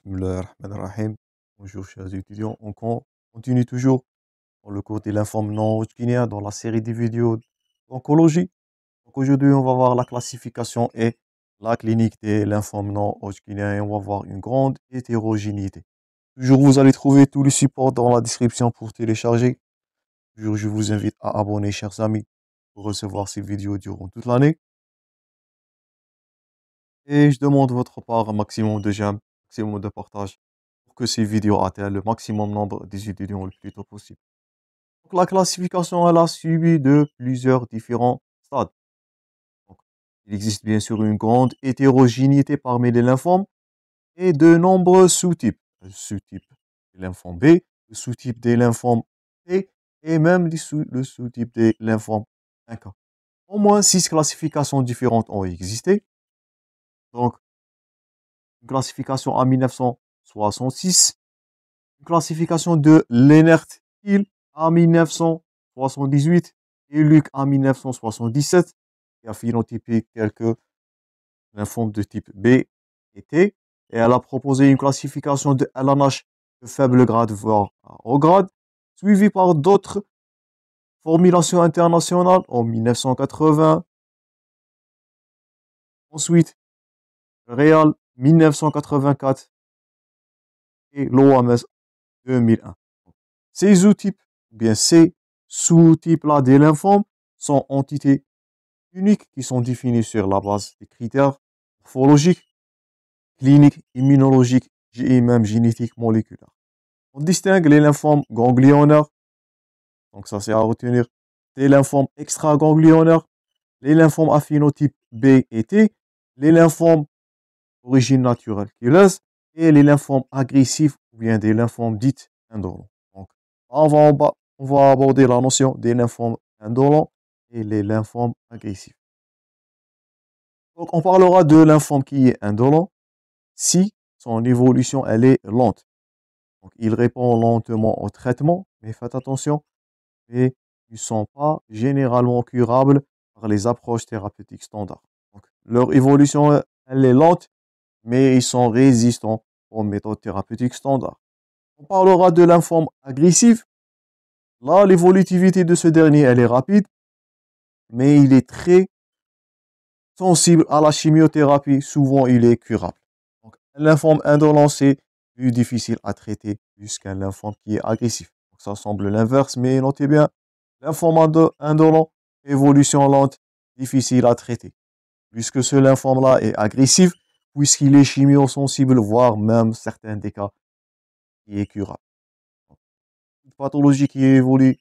Bismillahirrahmanirrahim. Bonjour chers étudiants, continue toujours dans le cours de lymphome non hodgkinien dans la série des vidéos d'oncologie. Donc aujourd'hui on va voir la classification et la clinique des lymphomes non hodgkiniens et on va voir une grande hétérogénéité. Toujours vous allez trouver tous les supports dans la description pour télécharger. Toujours je vous invite à abonner chers amis pour recevoir ces vidéos durant toute l'année. Et je demande de votre part un maximum de j'aime, maximum de partage pour que ces vidéos atteignent le maximum nombre des étudiants le plus tôt possible. Donc, la classification, elle a suivi de plusieurs différents stades. Donc, il existe bien sûr une grande hétérogénéité parmi les lymphomes et de nombreux sous-types. Le sous-type des lymphomes B, le sous-type des lymphomes T et même le sous-type des lymphomes 1K. Au moins 6 classifications différentes ont existé. Donc, une classification en 1966, une classification de Lennart Hill en 1978 et Luc en 1977, qui a phénotypé quelques lymphomes de type B et T, et elle a proposé une classification de LNH de faible grade voire à haut grade, suivie par d'autres formulations internationales en 1980. Ensuite, Real 1984 et l'OMS 2001. Ces sous-types, ou bien ces sous-types-là des lymphomes sont entités uniques qui sont définies sur la base des critères morphologiques, cliniques, immunologiques et même génétiques moléculaires. On distingue les lymphomes ganglionnaires, donc ça c'est à retenir, des lymphomes extraganglionnaires, les lymphomes à phénotype B et T, les lymphomes d'origine naturelle killeuse et les lymphomes agressifs ou bien des lymphomes dites indolents. Donc, on va aborder la notion des lymphomes indolents et les lymphomes agressifs. Donc, on parlera de lymphome qui est indolent si son évolution elle est lente. Donc, il répond lentement au traitement, mais faites attention, et ils ne sont pas généralement curables par les approches thérapeutiques standards. Donc, leur évolution elle est lente, mais ils sont résistants aux méthodes thérapeutiques standards. On parlera de lymphome agressif. Là, l'évolutivité de ce dernier, elle est rapide, mais il est très sensible à la chimiothérapie. Souvent, il est curable. Donc, un lymphome indolent, c'est plus difficile à traiter plus qu'un lymphome qui est agressif. Donc, ça semble l'inverse, mais notez bien, lymphome indolent, évolution lente, difficile à traiter. Puisque ce lymphome-là est agressif, puisqu'il est chimiosensible, voire même certains des cas qui est curable. Une pathologie qui évolue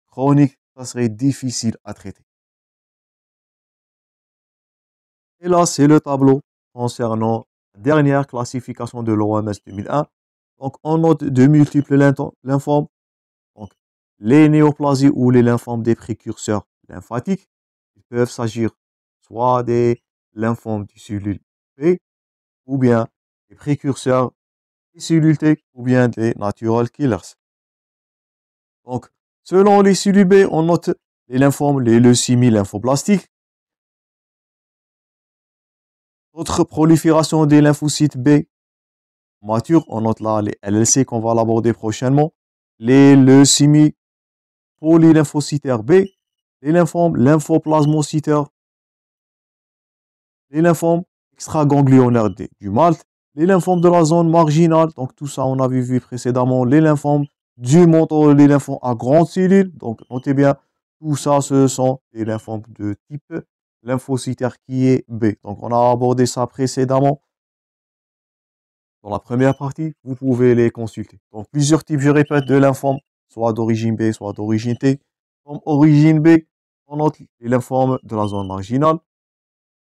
chronique, ça serait difficile à traiter. Et là, c'est le tableau concernant la dernière classification de l'OMS 2001. Donc, on note de multiples lymphomes. Donc, les néoplasies ou les lymphomes des précurseurs lymphatiques, ils peuvent s'agir soit des lymphomes des cellules B, ou bien des précurseurs des cellules T, ou bien des natural killers. Donc, selon les cellules B, on note les lymphomes, les leucémies lymphoblastiques. Autre prolifération des lymphocytes B matures, on note là les LLC qu'on va l'aborder prochainement. Les leucémies polylymphocytaires B, les lymphomes lymphoplasmocytaires, les lymphomes extraganglionnaires du MALT, les lymphomes de la zone marginale, donc tout ça on avait vu précédemment, les lymphomes du menton, les lymphomes à grandes cellules, donc notez bien, tout ça ce sont des lymphomes de type lymphocytaire qui est B. Donc on a abordé ça précédemment dans la première partie, vous pouvez les consulter. Donc plusieurs types, je répète, de lymphomes, soit d'origine B, soit d'origine T. Comme origine B, on note les lymphomes de la zone marginale.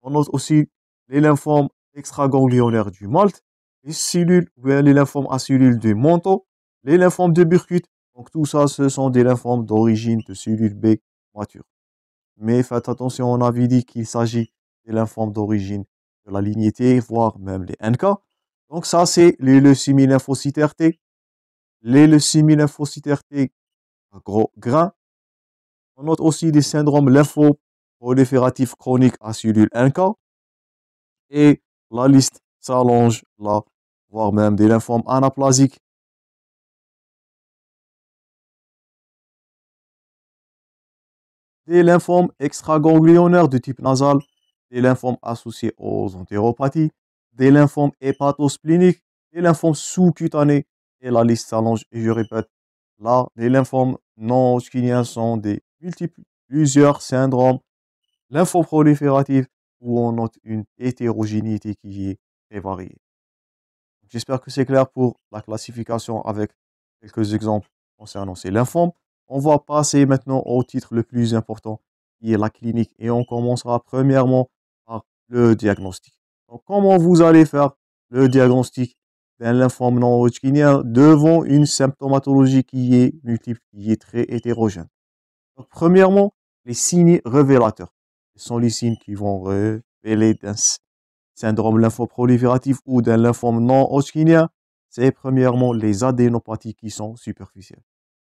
On note aussi les lymphomes extraganglionnaires du MALT, les cellules, ou bien les lymphomes à cellules du menton, les lymphomes de Burkitt. Donc tout ça, ce sont des lymphomes d'origine de cellules B matures. Mais faites attention, on avait dit qu'il s'agit des lymphomes d'origine de la lignée T, voire même les NK. Donc ça, c'est les leucémies lymphocytaires T. Les leucémies lymphocytaires T à gros grains. On note aussi des syndromes lymphoprolifératifs chroniques à cellules NK. Et la liste s'allonge là voire même des lymphomes anaplasiques. Des lymphomes extraganglionnaires de type nasal, des lymphomes associés aux entéropathies, des lymphomes hépatospléniques, des lymphomes sous-cutanés, et la liste s'allonge, et je répète, là, les lymphomes non hodgkiniens sont des multiples, plusieurs syndromes lymphoprolifératifs où on note une hétérogénéité qui est très variée. J'espère que c'est clair pour la classification avec quelques exemples concernant ces lymphomes. On va passer maintenant au titre le plus important, qui est la clinique, et on commencera premièrement par le diagnostic. Donc, comment vous allez faire le diagnostic d'un lymphome non hodgkinien devant une symptomatologie qui est multiple, qui est très hétérogène? Donc, premièrement, les signes révélateurs. Ce sont les signes qui vont révéler d'un syndrome lymphoprolifératif ou d'un lymphome non hodgkinien. C'est premièrement les adénopathies qui sont superficielles.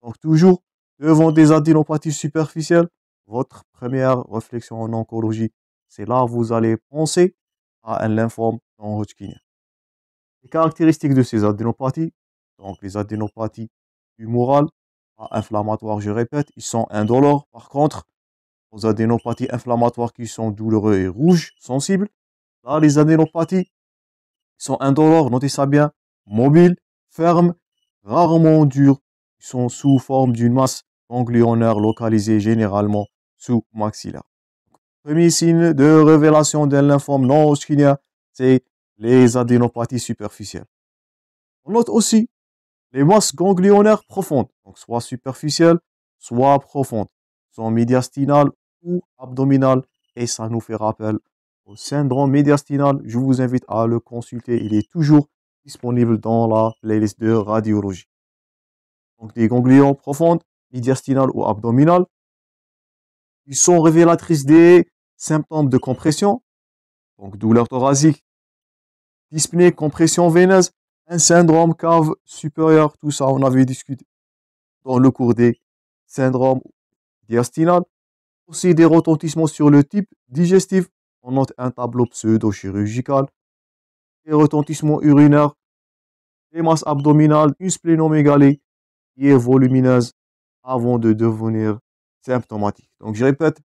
Donc, toujours devant des adénopathies superficielles, votre première réflexion en oncologie, c'est là où vous allez penser à un lymphome non hodgkinien. Les caractéristiques de ces adénopathies, donc les adénopathies tumorales, pas inflammatoires, je répète, ils sont indolores. Par contre, aux adénopathies inflammatoires qui sont douloureux et rouges, sensibles, là, les adénopathies sont indolores, notez ça bien, mobiles, fermes, rarement dures, ils sont sous forme d'une masse ganglionnaire localisée généralement sous maxillaire. Premier signe de révélation d'un lymphome non hodgkinien, c'est les adénopathies superficielles. On note aussi les masses ganglionnaires profondes, donc soit superficielles, soit profondes, sont médiastinales ou abdominales, et ça nous fait rappel au syndrome médiastinal. Je vous invite à le consulter, il est toujours disponible dans la playlist de radiologie. Donc des ganglions profondes, médiastinales ou abdominales, ils sont révélatrices des symptômes de compression, donc douleur thoracique, dyspnée, compression veineuse, un syndrome cave supérieur, tout ça on avait discuté dans le cours des syndromes diastinales. Aussi des retentissements sur le type digestif, on note un tableau pseudo-chirurgical, des retentissements urinaires, des masses abdominales, une splénomégalie qui est volumineuse avant de devenir symptomatique. Donc je répète,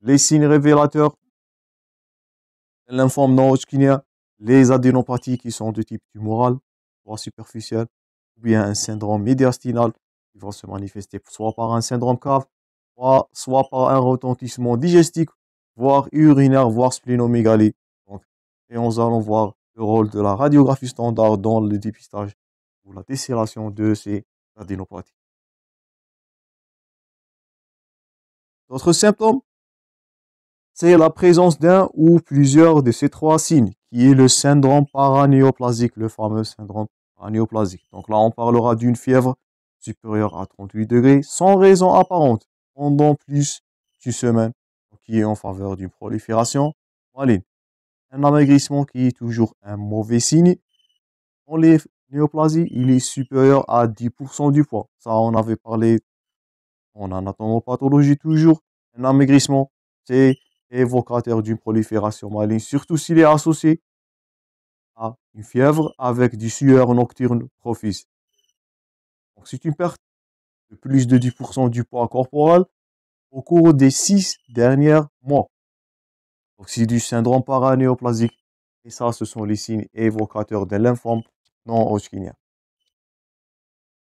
les signes révélateurs, lymphome non hodgkinien, les adénopathies qui sont de type tumoral, soit superficiel, ou bien un syndrome médiastinal qui va se manifester soit par un syndrome cave, soit par un retentissement digestif, voire urinaire, voire splénomégalie. Donc, et nous allons voir le rôle de la radiographie standard dans le dépistage ou la décélation de ces adénopathies. D'autres symptômes, c'est la présence d'un ou plusieurs de ces trois signes, qui est le syndrome paranéoplasique, le fameux syndrome paranéoplasique. Donc là, on parlera d'une fièvre supérieure à 38 degrés, sans raison apparente, pendant plus d'une semaine, qui est en faveur d'une prolifération maligne. Un amaigrissement qui est toujours un mauvais signe. Dans les néoplasies, il est supérieur à 10% du poids. Ça, on avait parlé en anatomopathologie toujours. Un amaigrissement, c'est évocateur d'une prolifération maligne, surtout s'il est associé à une fièvre avec du sueur nocturne propice. Donc, c'est une perte de plus de 10% du poids corporel au cours des 6 derniers mois. Donc, c'est du syndrome paranéoplasique. Et ça, ce sont les signes évocateurs de lymphome non hodgkinien.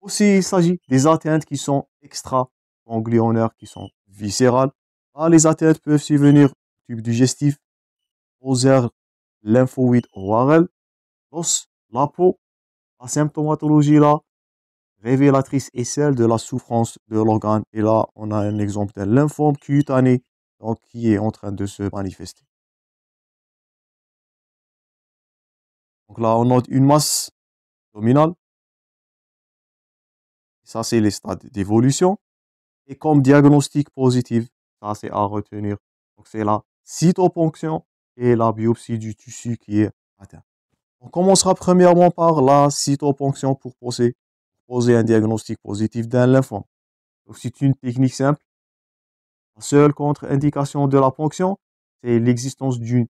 Aussi, il s'agit des atteintes qui sont extra-ganglionnaires, qui sont viscérales. Ah, les atteintes peuvent survenir du tube digestif, aux aires lymphoïdes ORL, l'os, la peau. La symptomatologie là, révélatrice est celle de la souffrance de l'organe. Et là, on a un exemple d'un lymphome cutané donc, qui est en train de se manifester. Donc là, on note une masse abdominale. Ça, c'est les stades d'évolution. Et comme diagnostic positif, ça, c'est à retenir. Donc, c'est la cytoponction et la biopsie du tissu qui est atteint. On commencera premièrement par la cytoponction pour poser un diagnostic positif d'un lymphome. Donc, c'est une technique simple. La seule contre-indication de la ponction, c'est l'existence d'une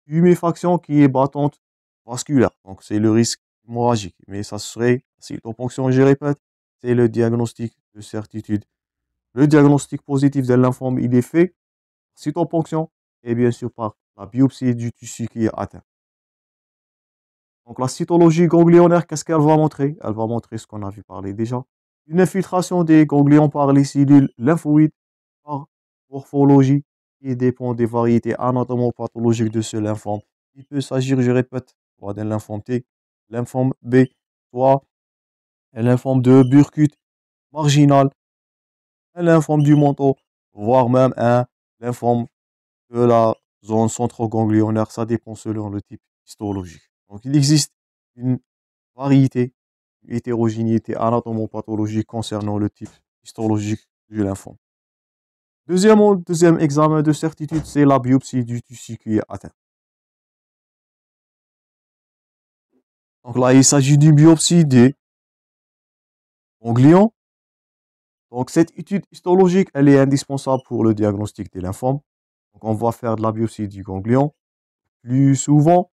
tuméfaction qui est battante vasculaire. Donc, c'est le risque hémorragique. Mais ça serait cytoponction, je répète, c'est le diagnostic de certitude. Le diagnostic positif de lymphome, il est fait cytoponction et bien sûr par la biopsie du tissu qui est atteint. Donc la cytologie ganglionnaire, qu'est-ce qu'elle va montrer? Elle va montrer ce qu'on a vu parler déjà. Une infiltration des ganglions par les cellules lymphoïdes par morphologie qui dépend des variétés anatomopathologiques de ce lymphome. Il peut s'agir, je répète, soit d'un lymphome T, lymphome B, soit un lymphome de Burkitt marginal, un lymphome du manteau, voire même un lymphome de la zone centroganglionnaire. Ça dépend selon le type histologique. Donc il existe une variété, une hétérogénéité anatomopathologique concernant le type histologique du lymphome. Deuxième examen de certitude, c'est la biopsie du tissu qui est atteint. Donc là, il s'agit d'une biopsie des ganglions. Donc cette étude histologique, elle est indispensable pour le diagnostic des lymphomes. Donc on va faire de la biopsie du ganglion. Plus souvent,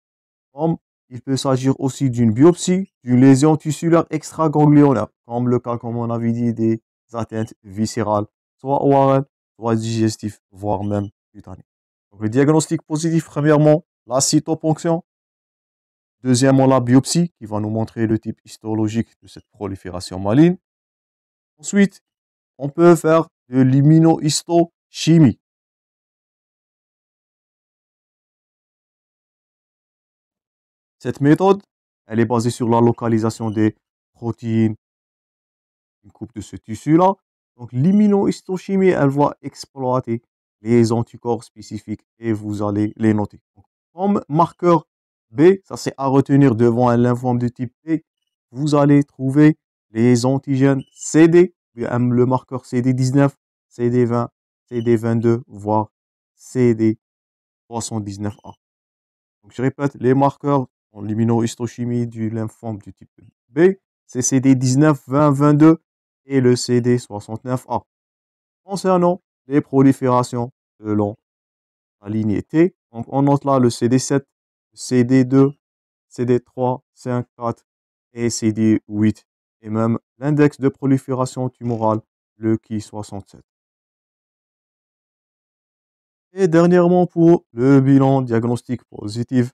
il peut s'agir aussi d'une biopsie, d'une lésion tissulaire extraganglionnaire, comme le cas, comme on avait dit, des atteintes viscérales, soit ORL, soit digestives, voire même cutanées. Donc, le diagnostic positif, premièrement, la cytoponction. Deuxièmement, la biopsie, qui va nous montrer le type histologique de cette prolifération maligne. Ensuite, on peut faire de l'immunohistochimie. Cette méthode, elle est basée sur la localisation des protéines, une coupe de ce tissu-là. Donc, l'immunohistochimie, elle va exploiter les anticorps spécifiques et vous allez les noter. Donc, comme marqueur B, ça c'est à retenir devant un lymphome de type B, vous allez trouver les antigènes CD, le marqueur CD19, CD20, CD22, voire CD79A. Donc, je répète, les marqueurs en l'immunohistochimie du lymphome du type B, c'est CD19, 20, 22 et le CD69A. Concernant les proliférations selon la lignée T, donc on note là le CD7, CD2, CD3, 5, 4 et CD8 et même l'index de prolifération tumorale, le Ki67. Et dernièrement, pour le bilan diagnostic positif,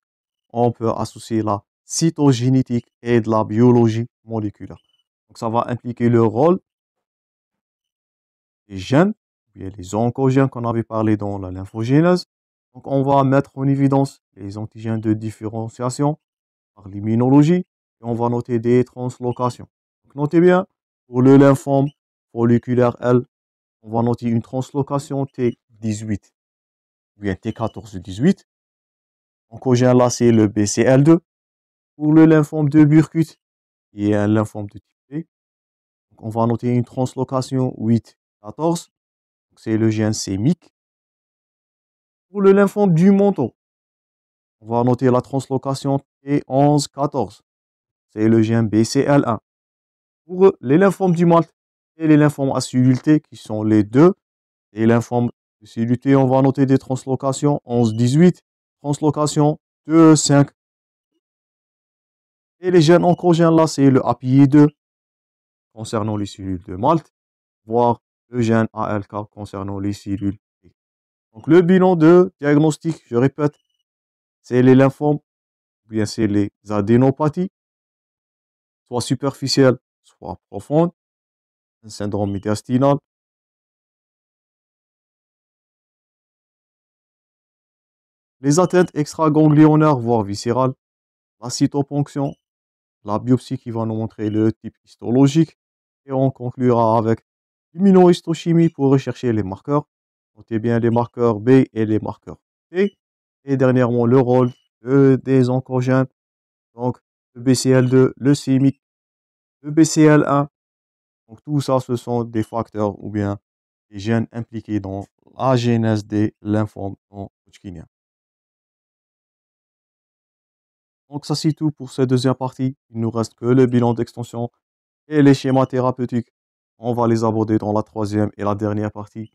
on peut associer la cytogénétique et de la biologie moléculaire. Donc ça va impliquer le rôle des gènes, bien les oncogènes qu'on avait parlé dans la lymphogénèse. Donc on va mettre en évidence les antigènes de différenciation par l'immunologie et on va noter des translocations. Donc notez bien, pour le lymphome folliculaire L, on va noter une translocation T18 ou bien T14-18. Oncogène là, c'est le BCL2. Pour le lymphome de Burkitt, qui est un lymphome de type B, donc on va noter une translocation 8-14. C'est le gène CMYC. Pour le lymphome du menton, on va noter la translocation T11-14. C'est le gène BCL1. Pour les lymphomes du Malte et les lymphomes acidultés, qui sont les deux, et les lymphomes acidultés, on va noter des translocations 11-18, translocation 2-5. Et les gènes oncogènes, là, c'est le API2 concernant les cellules de Malte, voire le gène ALK concernant les cellules T. Donc, le bilan de diagnostic, je répète, c'est les lymphomes, ou bien c'est les adénopathies, soit superficielles, soit profondes, un syndrome médiastinal, les atteintes extraganglionnaires, voire viscérales, la cytoponction, la biopsie qui va nous montrer le type histologique, et on conclura avec l'immunohistochimie pour rechercher les marqueurs. Notez bien les marqueurs B et les marqueurs T. Et dernièrement, le rôle des oncogènes, donc le BCL2, le CMYC, le BCL1. Donc tout ça, ce sont des facteurs ou bien des gènes impliqués dans la genèse des lymphomes non Hodgkiniens. Donc ça, c'est tout pour cette deuxième partie. Il nous reste que le bilan d'extension et les schémas thérapeutiques. On va les aborder dans la troisième et la dernière partie.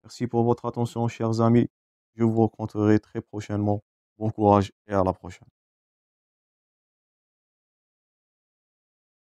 Merci pour votre attention, chers amis. Je vous rencontrerai très prochainement. Bon courage et à la prochaine.